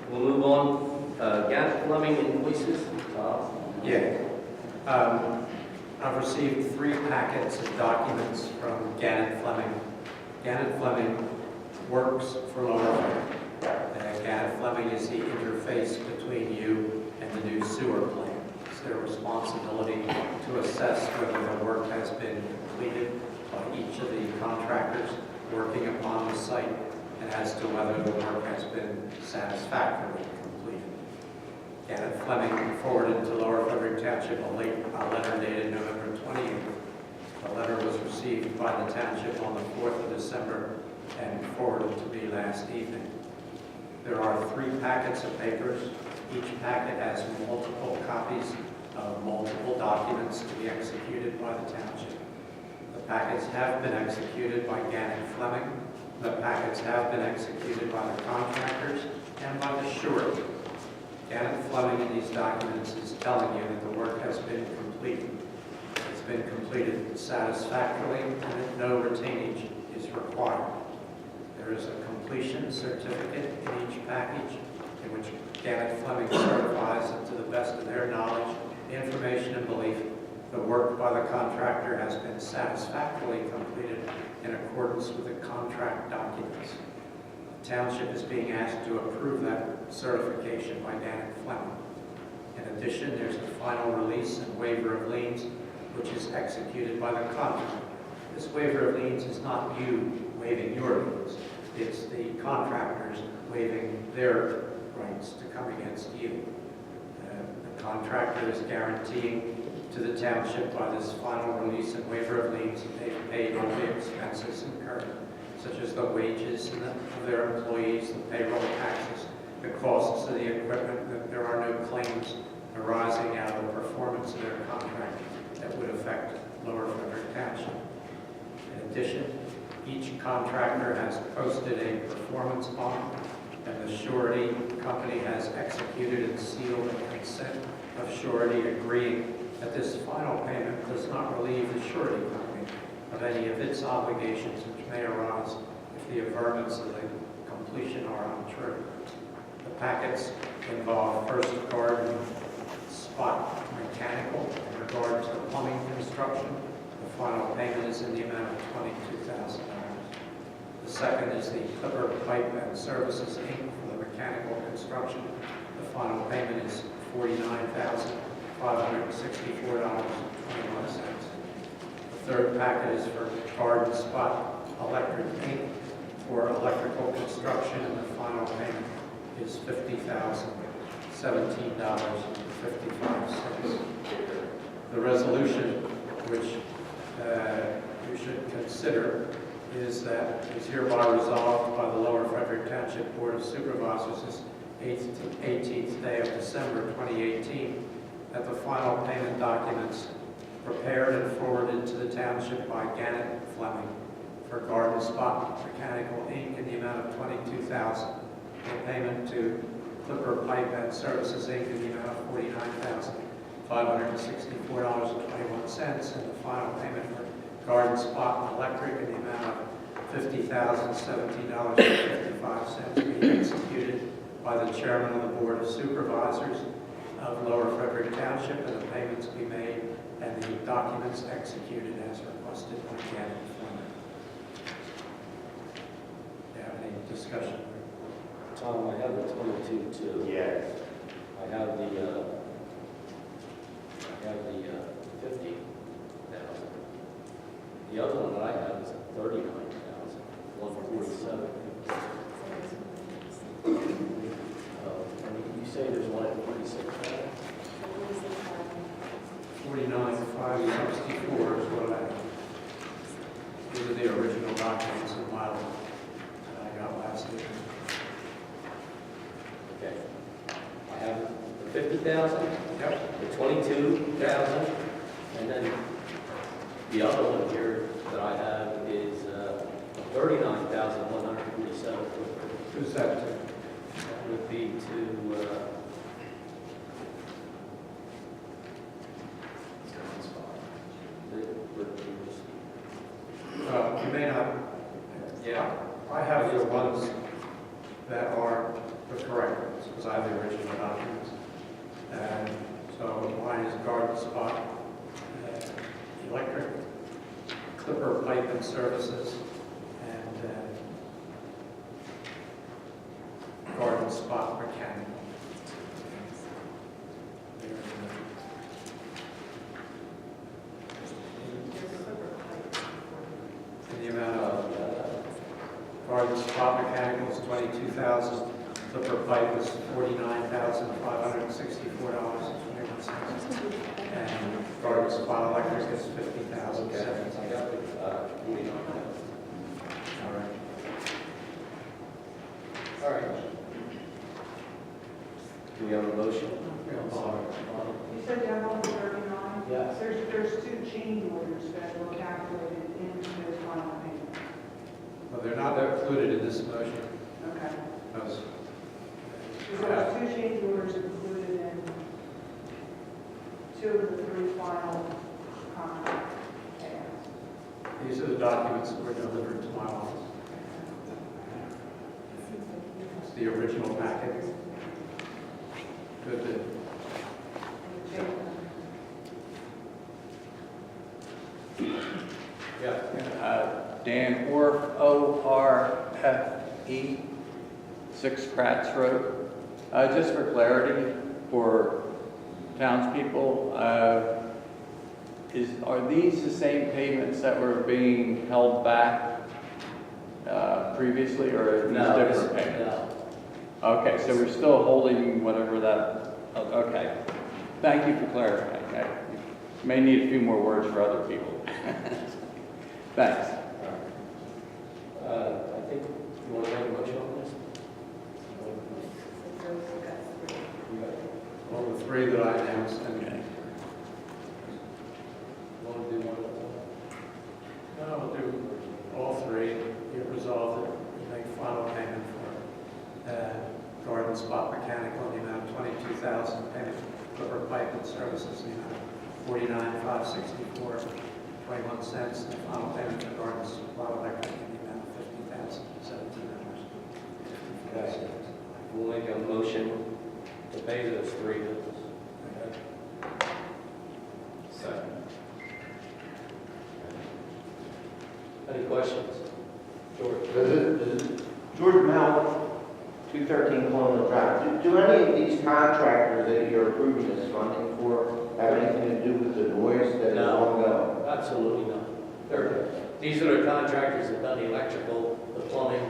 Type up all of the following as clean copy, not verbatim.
We'll move on. Gas, plumbing, invoices. Yeah. I've received 3 packets of documents from Gannett Fleming. Gannett Fleming works for Lower. Gannett Fleming is the interface between you and the new sewer plant. It's their responsibility to assess whether the work has been completed by each of the contractors working upon the site and as to whether the work has been satisfactorily completed. Gannett Fleming forwarded to Lower Frederick Township a letter dated November 28th. The letter was received by the township on the 4th of December and forwarded to me last evening. There are 3 packets of papers. Each packet has multiple copies of multiple documents to be executed by the township. The packets have been executed by Gannett Fleming. The packets have been executed by the contractors and by the surety. Gannett Fleming in these documents is telling you that the work has been completed. It's been completed satisfactorily and that no retainage is required. There is a completion certificate in each package in which Gannett Fleming certifies that to the best of their knowledge, information, and belief, the work by the contractor has been satisfactorily completed in accordance with the contract documents. The township is being asked to approve that certification by Gannett Fleming. In addition, there's the final release and waiver of liens, which is executed by the contractor. This waiver of liens is not you waiving your liens. It's the contractors waiving their rights to come against you. The contractor is guaranteeing to the township by this final release and waiver of liens that they've paid all the expenses incurred, such as the wages of their employees, the payroll taxes, the costs of the equipment, that there are no claims arising out of the performance of their contract that would affect Lower Frederick Township. In addition, each contractor has posted a performance bond, and the surety company has executed and sealed a consent of surety agreeing that this final payment does not relieve the surety company of any of its obligations which may arise if the averments of the completion are untrue. The packets involve first garden spot mechanical in regard to the plumbing construction. The final payment is in the amount of $22,000. The second is the Clipper Pipe and Services Inc. for the mechanical construction. The final payment is $49,564.21. The third packet is for Garden Spot Electric Inc. for electrical construction, and the final payment is $50,017.55. The resolution which you should consider is that it's hereby resolved by the Lower Frederick Township Board of Supervisors this 18th day of December 2018 that the final payment documents prepared and forwarded to the township by Gannett Fleming for Garden Spot Mechanical Inc. in the amount of $22,000, the payment to Clipper Pipe and Services Inc. in the amount of $49,564.21, and the final payment for Garden Spot Electric in the amount of $50,017.55 be executed by the chairman of the Board of Supervisors of Lower Frederick Township, and the payments be made and the documents executed as requested by Gannett Fleming. Do you have any discussion? Tom, I have the 22 too. Yes. I have the 50,000. The other one that I have is 39,147. And you say there's one at 46. 49,564 is what I have. These are the original documents in my that I got last year. Okay. I have the 50,000, Yep. the 22,000, and then the other one here that I have is 39,147. Who's that to? That would be to You may not, yeah, I have the ones that are the correct ones, because I have the original documents. And so mine is garden spot, electric, clipper pipe and services, and garden spot mechanical. In the amount of garden spot mechanical is $22,000. Clipper pipe is $49,564.21. And garden spot electric is $50,000. Okay, I got it. All right. All right. Do we have a motion? You said down on 39? Yes. There's two change orders that were calculated into the final payment. Well, they're not included in this motion. Okay. Those- So there's two change orders included in two of the three final contract payouts. These are the documents that were delivered to my office. It's the original packet. Good. Yeah. Dan Orf, O-R-F-E, 6 Kratz Road. Just for clarity, for townspeople, are these the same payments that were being held back previously, or are these different payments? No. Okay, so we're still holding whatever that, okay. Thank you for clarifying. I may need a few more words for other people. Thanks. I think, you want to make a motion on this? All the three that I announced, and Okay. You want to do one of them? no, we'll do all three. Get resolved, we make final payment for garden spot mechanical in the amount of $22,000, payment for clipper pipe and services in the amount of $49,564.21, and final payment for garden supply electric in the amount of $50,017. Okay. We'll make a motion to pay those three bills. Second. Any questions? George? George Mel, 213 Colonial Drive. Do any of these contractors that you're approving this funding for have anything to do with the noise that is No. ongoing? Absolutely not. These are the contractors that done the electrical, the plumbing,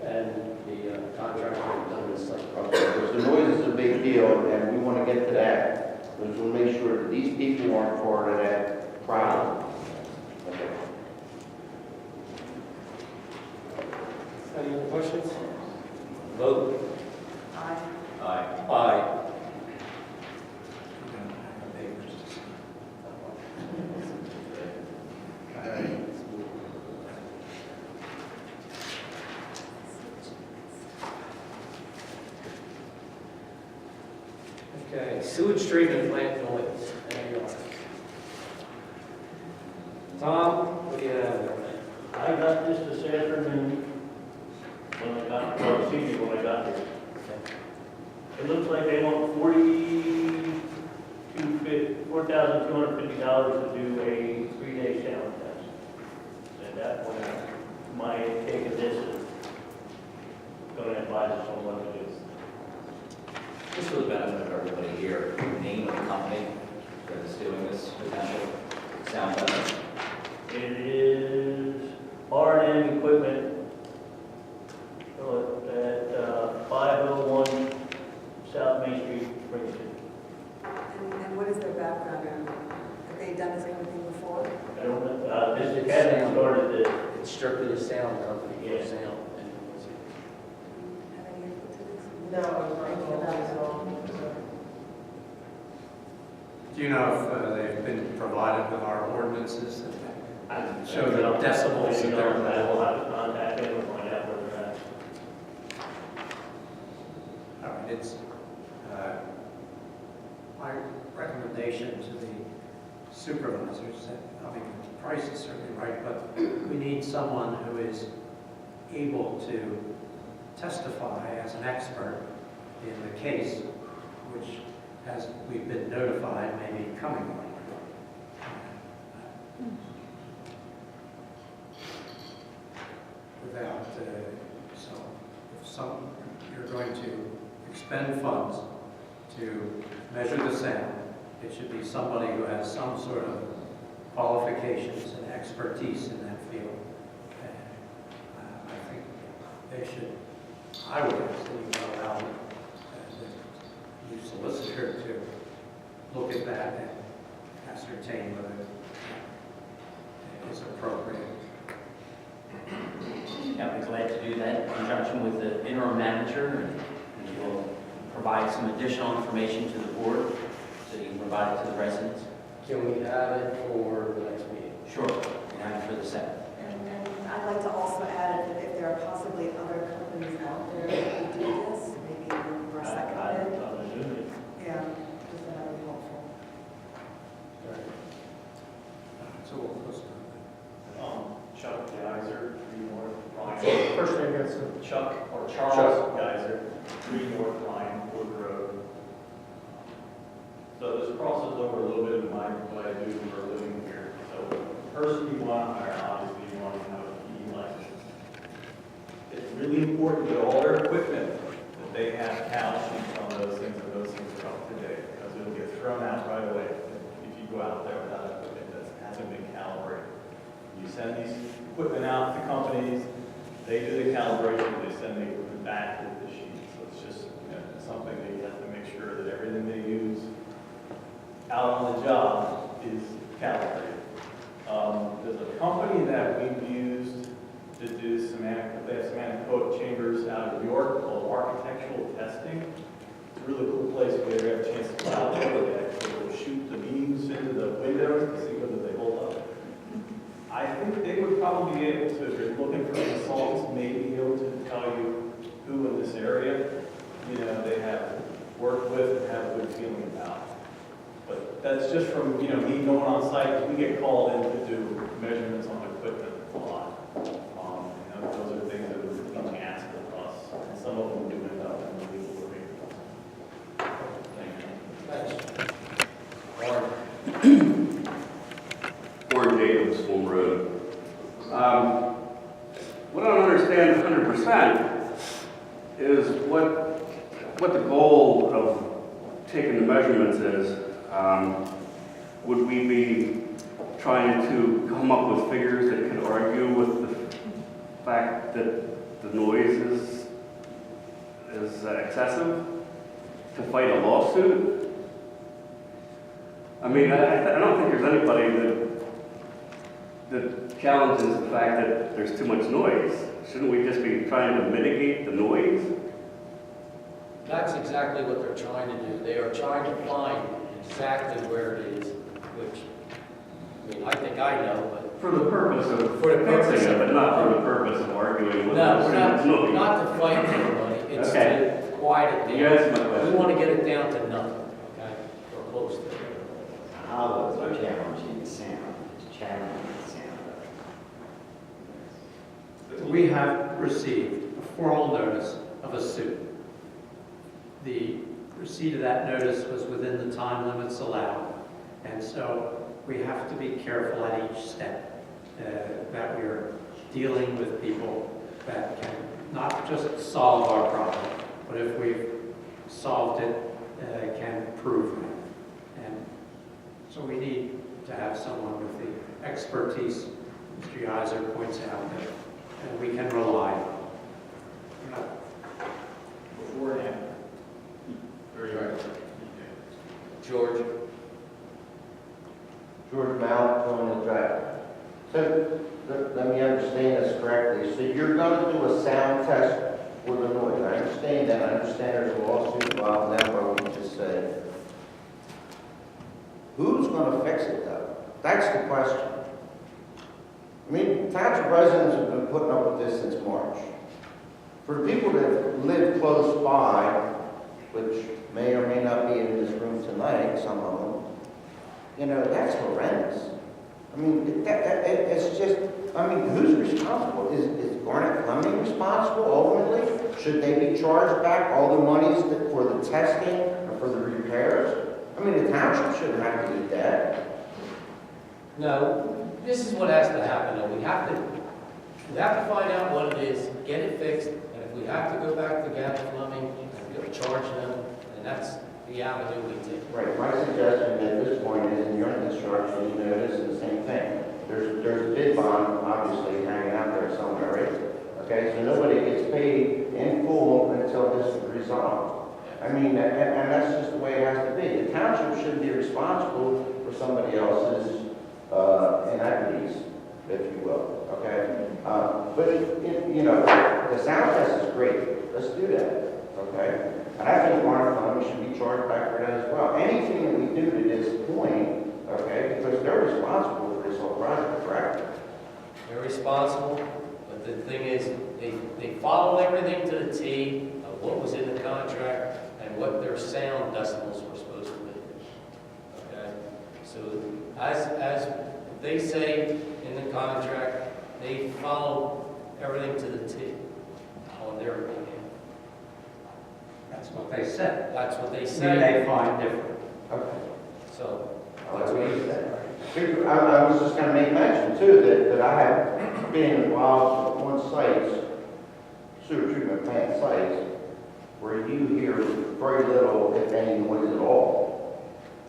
and the contractor that done this site. Because the noise is a big deal, and we want to get to that. We just want to make sure that these people aren't part of that problem. Okay. Any other questions? Vote. Aye. Aye. Aye. Okay, sewage treatment plant noise. There you are. Tom, what do you have there? I got this afternoon when I got, well, excuse me, when I got here. It looks like they want $4,250 to do a 3-day sound test. At that point, my take of this is going to advise us on what to do. Just for the benefit of everybody here, name of the company that is doing this potential sound test. It is R&M Equipment at 501 South Main Street, Princeton. And what is their background? Have they done this kind of thing before? I don't know, this academy started this. It's strictly a sound company, Yeah. sound. Have any input to this? No, it's not all. Do you know if they've been provided with our ordinances that show the I'll- decibels that they're I will have to contact them and find out where they're at. All right, it's my recommendation to the supervisors that, I mean, the price is certainly right, but we need someone who is able to testify as an expert in the case, which, as we've been notified, may be coming. Without, so if you're going to expend funds to measure the sound, it should be somebody who has some sort of qualifications and expertise in that field. And I think they should, I would actually allow the new solicitor to look at that and ascertain whether it is appropriate. Yeah, I'd be glad to do that in conjunction with the interim manager, and he will provide some additional information to the board so you can provide it to the residents. Can we have it for the next meeting? Sure, we have it for the 7th. And I'd like to also add, if there are possibly other companies out there that do this, maybe for a second bid. Yeah, just that would be helpful. So we'll post it. Chuck Geiser, 3 North Ryan. First name, yes. Chuck or Charles Geiser, 3 North Ryan, Wood Road. So this crosses over a little bit of what I do for a living here. So the person you want to hire, obviously you want to have a PE license. It's really important that all their equipment, that they have count sheets on those things, and those things are up to date, because it'll get thrown out right away if you go out there without equipment that hasn't been calibrated. You send these equipment out to companies, they do the calibration, they send the equipment back with the sheet. So it's just something that you have to make sure that everything they use out on the job is calibrated. There's a company that we've used to do they have semantic code chambers out of New York called Architectural Testing. It's a really cool place if you ever have a chance to go out there. They actually will shoot the beams into the windows to see whether they hold up. I think they would probably be able to, if you're looking for consultants, maybe be able to tell you who in this area, they have worked with and have a good feeling about. But that's just from, me going on site, because we get called in to do measurements on equipment a lot. Those are things that are being asked of us, and some of them do end up in the legal arena. Thanks. Warren Jacobs, Full Road. What I don't understand 100% is what the goal of taking the measurements is. Would we be trying to come up with figures that could argue with the fact that the noise is excessive to fight a lawsuit? I mean, I don't think there's anybody that challenges the fact that there's too much noise. Shouldn't we just be trying to mitigate the noise? That's exactly what they're trying to do. They are trying to find exactly where it is, which, I think I know, but For the purpose of For the purpose fixing it, of- but not for the purpose of arguing with no, we're the noise. not to fight anybody. It's Okay. to quiet it You down. answered my question. We want to get it down to nothing, okay, or close to it. How is challenging sound? It's challenging sound. We have received a formal notice of a suit. The receipt of that notice was within the time limits allowed, and so we have to be careful at each step that we're dealing with people that can not just solve our problem, but if we've solved it, can prove it. And so we need to have someone with the expertise Mr. Geiser points out that we can rely on. Beforehand. Very right. George? George Mallett, on the drive. So, let me understand this correctly. So you're going to do a sound test for the noise. I understand that. I understand there's a lawsuit involved now, what we just said. Who's going to fix it, though? That's the question. I mean, township residents have been putting up with this since March. For the people that live close by, which may or may not be in this room tonight, some of them, that's horrendous. I mean, it's just I mean, who's responsible? Is Garnet Fleming responsible ultimately? Should they be charged back all the monies for the testing or for the repairs? I mean, the township shouldn't have to eat that. No, this is what has to happen, though. We have to find out what it is, get it fixed, and if we have to go back to Gavin Fleming and go charge them, and that's the avenue we take. Right, my suggestion at this point is, in your construction, you know, this is the same thing. There's a bid bond, obviously, hanging out there somewhere, right? Okay, so nobody gets paid in full until this is resolved. I mean, and that's just the way it has to be. The township shouldn't be responsible for somebody else's inequities, if you will, okay? But, you know, the sound test is great. Let's do that, okay? And I think Garnet Fleming should be charged back for that as well. Anything that we do to this point, okay, because they're responsible for this whole project, correct? They're responsible, but the thing is, they followed everything to the T of what was in the contract and what their sound decibels were supposed to be. Okay? So as they say in the contract, they follow everything to the T on their opinion. That's what they said. That's what they Maybe say. they find different. Okay. So, That's what he said. I was just going to make mention, too, that I have been involved on sites, sewer treatment plant sites, where you hear very little, if any, noise at all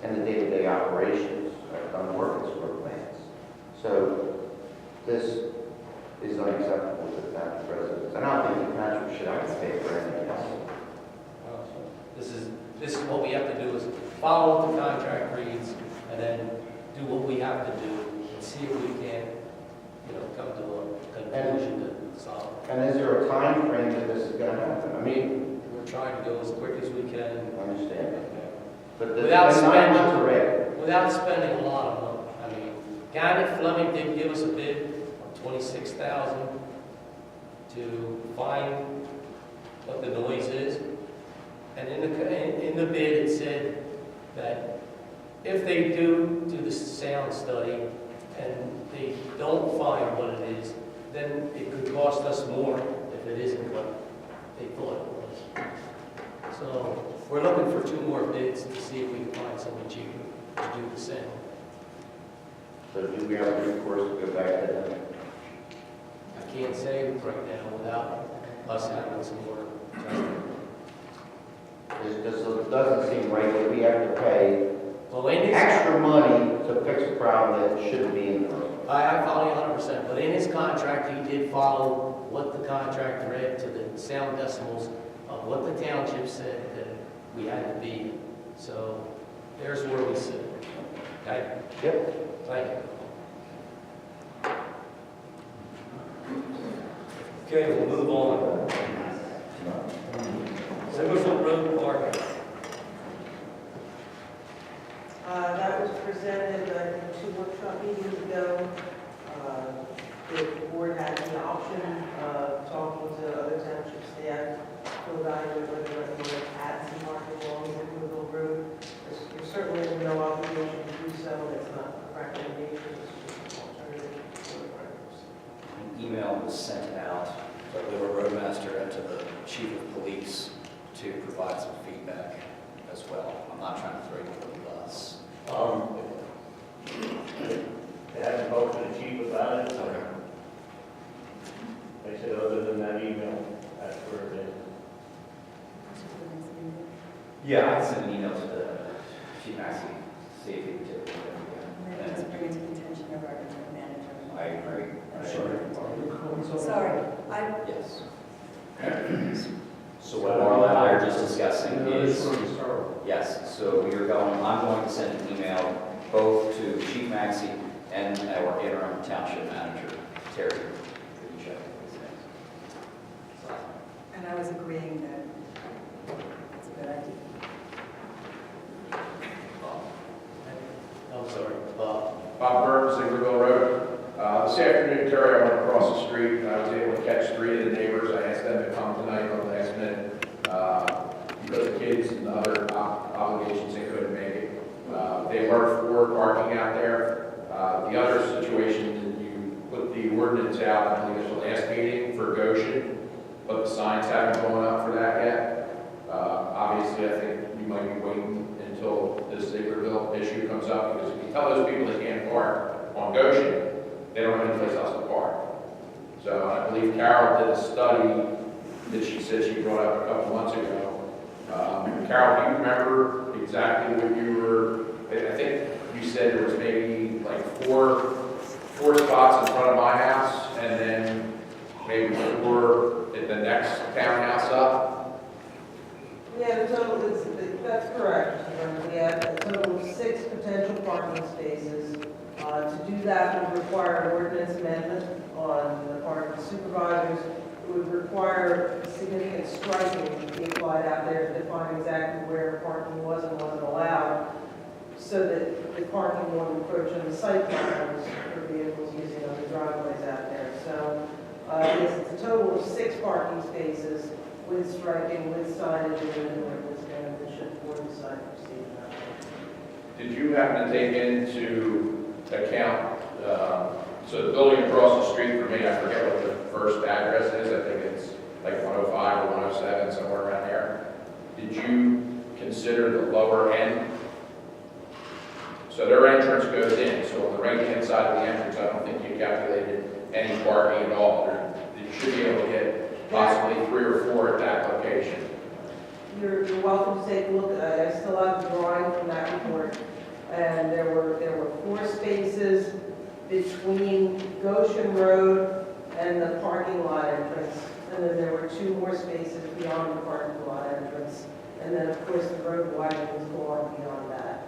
in the day-to-day operations. I've done work at sewer plants. So this is unacceptable to the township residents. And I don't think the township should have to pay for anything else. this is what we have to do, is follow what the contract reads, and then do what we have to do, and see if we can, come to a conclusion to solve it. And is there a time frame that this is going to happen? I mean, We're trying to go as quick as we can. I understand. But the Without 9 spending- months already. Without spending a lot of money. I mean, Gannett Fleming did give us a bid of $26,000 to find what the noise is. And in the bid, it said that if they do the sound study and they don't find what it is, then it could cost us more if it isn't what they thought it was. So we're looking for 2 more bids to see if we can find someone cheaper to do the same. So do we have recourse to go back to them? I can't say right now without us having some more testing. It just doesn't seem right that we have to pay Well, in his, extra money to fix a problem that shouldn't be in the first place. I follow you 100%, but in his contract, he did follow what the contract read to the sound decibels of what the township said that we had to be. So there's where we sit. Okay? Yep. Thank you. Okay, we'll move on. Silverfoot Road Park. That was presented, I think, 2 workshop meetings ago. The board had the option of talking to other township staff to evaluate whether or not they would add some parking along the Woodville Road. There's certainly no obligation to do so, that's not a recommendation, it's just an alternative for the purpose. An email was sent out to the roadmaster and to the chief of police to provide some feedback as well. I'm not trying to throw you under the bus. They haven't talked to the chief about it, Okay. they said other than that email, that's where it is. Yeah, I sent an email to the chief Maxey, see if he could do it. And then just bring it to the attention of our manager. I agree. Sorry, Yes. So what Marla and I are just discussing is, yes, so I'm going to send an email both to Chief Maxey and our interim township manager, Terry. Could you check these things? and I was agreeing that it's a good idea. I'm sorry, Bob. Bob Burns, Singerville Road. This afternoon, Terry, I went across the street and I was able to catch 3 of the neighbors. I asked them to come tonight on the last minute because of kids and other obligations, they couldn't make it. They were for parking out there. The other situation, you put the ordinance ordinance out, I believe it was the last meeting for Goshen, but the signs haven't gone up for that yet. Obviously, I think you might be waiting until this Zieglerville issue comes up, because if you tell those people they can't park on Goshen, they don't have any place else to park. So I believe Carol did a study that she said she brought up a couple months ago. Carol, do you remember exactly what you were, I think you said there was maybe like four spots in front of my house, and then maybe 4 at the next townhouse up? Yeah, the total is, that's correct. We have a total of 6 potential parking spaces. To do that would require an ordinance amendment on the part of the supervisors. It would require significant striping to be applied out there to define exactly where parking was and wasn't allowed, so that the parking won't encroach on the site plans for vehicles using other driveways out there. So, yes, it's a total of 6 parking spaces with striping, with signage, and an ordinance amendment should the board decide to proceed with that. Did you happen to take into account, so the building across the street from me, I forget what the first address is, I think it's like 105 or 107, somewhere around there. Did you consider the lower end? So their entrance goes in, so on the right-hand side of the entrance, I don't think you calculated any parking at all. You should be able to get possibly 3 or 4 at that location. You're welcome to take a look at that. I still have the drawing from that report. And there were 4 spaces between Goshen Road and the parking lot entrance. And then there were 2 more spaces beyond the parking lot entrance. And then, of course, the road widenings go on beyond that.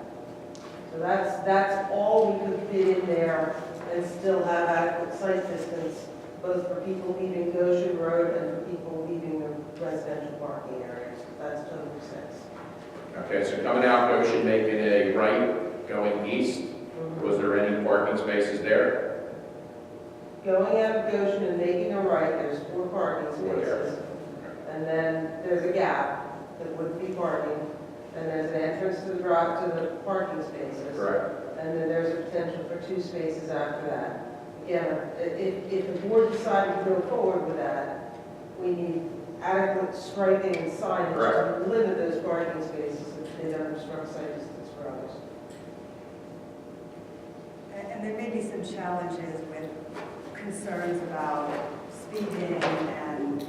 So that's all we could fit in there and still have adequate site distance, both for people leaving Goshen Road and for people leaving the residential parking areas. That's total 6. Okay, so coming out Goshen, making a right, going east, was there any parking spaces there? Going out of Goshen and making a right, there's 4 parking spaces. And then there's a gap that would be parking. And there's an entrance to the parking spaces. Correct. And then there's a potential for 2 spaces after that. Again, if the board decided to go forward with that, we need adequate striping and signage to limit those parking spaces so that they don't obstruct site distance for others. And there may be some challenges with concerns about speeding and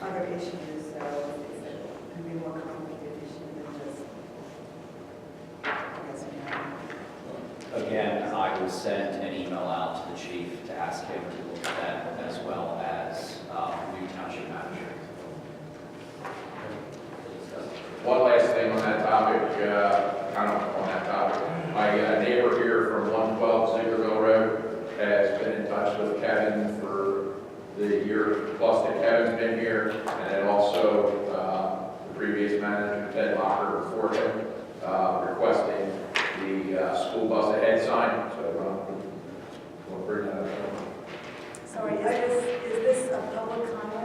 other issues, so it can be more complicated issue than just, yes or no. Again, I will send an email out to the chief to ask him to look at that, as well as new township manager. One last thing on that topic, kind of on that topic. My neighbor here from 112 Zieglerville Road has been in touch with Kevin for the year plus that Kevin's been here, and then also the previous manager, Ted Locker, before him, requesting the school bus ahead sign. So we'll bring that up. Sorry, is this a public comment?